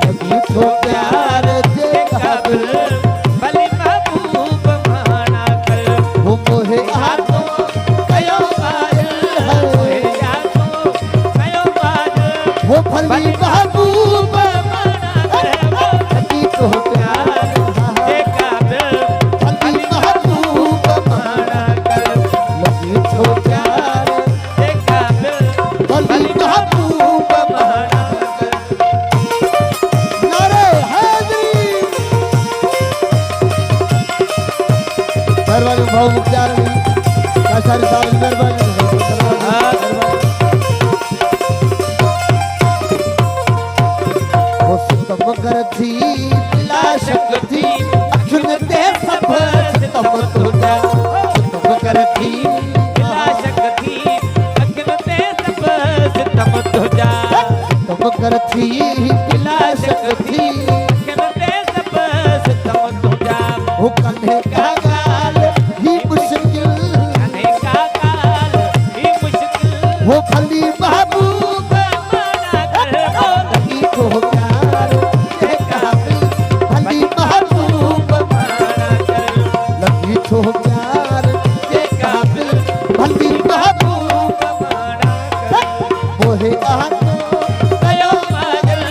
लगी तो प्यार जे काबिल भली महबूब माना कर वो मोहे हाथों कयो पायल है मोहे यादों कयो बाज वो भली महबूब माना कर लगी तो प्यार जे काबिल भली महबूब माना कर लगी तो प्यार जे काबिल भली महबूब माना कर नारे हैदरी मेहरबानी भाव मुख्तार अली काशारी साहब मेहरबानी वो सितम कर थी बिला शक थी अखुन ते सब सितम तुझा सितम कर थी बिला शक थी अखिन ते सब सितम तुझा सितम कर थी बिला शक थी अखिन ते सब सितम तुझा वो कंधे का गाल ही मुश्किल कन्हे का काल ही मुश्किल वो भली महबूब माना कर बोल लगी तो प्यार के काबिल भली महबूब माना कर लगी तो प्यार के काबिल भली महबूब माना कर मोहे हाथों कयो बाजल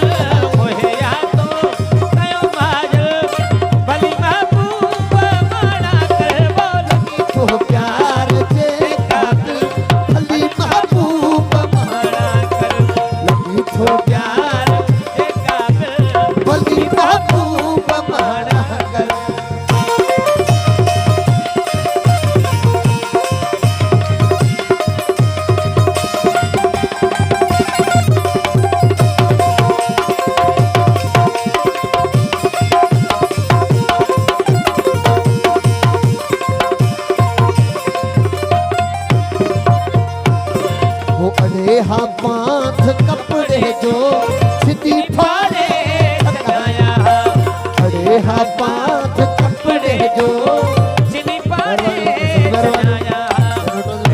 मोहे यादों कयो बाजल भली महबूब माना कर बोल तो प्यार के काबिल भली महबूब माना कर लगी तो प्यार के काबिल भली महबूब माना कर वो अड़े हाँ पांच कपड़े जो सिद्धि फाड़े सजाया अड़े हाँ पांच कपड़े जो चिनी पाड़े सजाया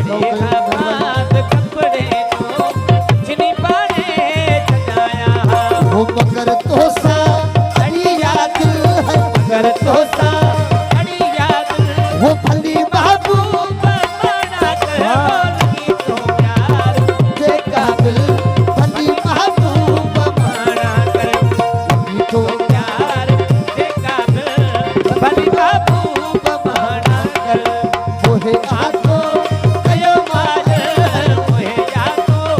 रेखा बात कपड़े को चिनी पाड़े सजाया वो मगर तो सा अड़ी याद है कर तो सा अड़ी याद वो भली महबूब माना कर बोलगी तो प्यार के काबिल भली महबूब माना कर लगी तो प्यार के काबिल भली महबूब माना कर मोहे हाथों कयो माजल मोहे यादों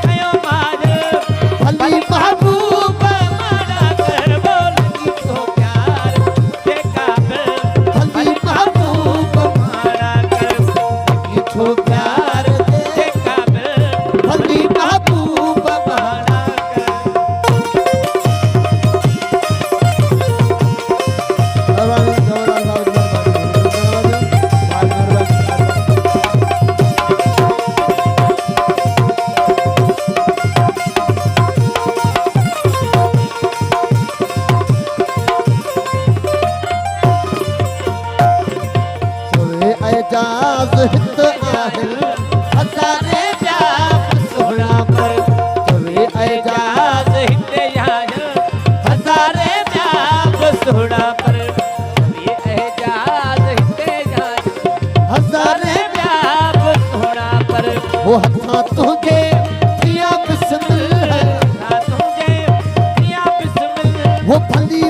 कयो माजल भली महबूब माना कर बोलगी तो प्यार के काबिल भली महबूब माना कर लगी तो प्यार के दे काबिल भली महबूब माना कर एजाज हित आहिल हज़ारे प्याप सोना पर तवे एजाज हिते आयल हज़ारे प्याप सोना पर तवे एजाज हिते आयल हज़ारे प्याप सोना पर वो हथा तुझे प्रिया बिस्मिल है ना तुझे प्रिया बिस्मिल वो भली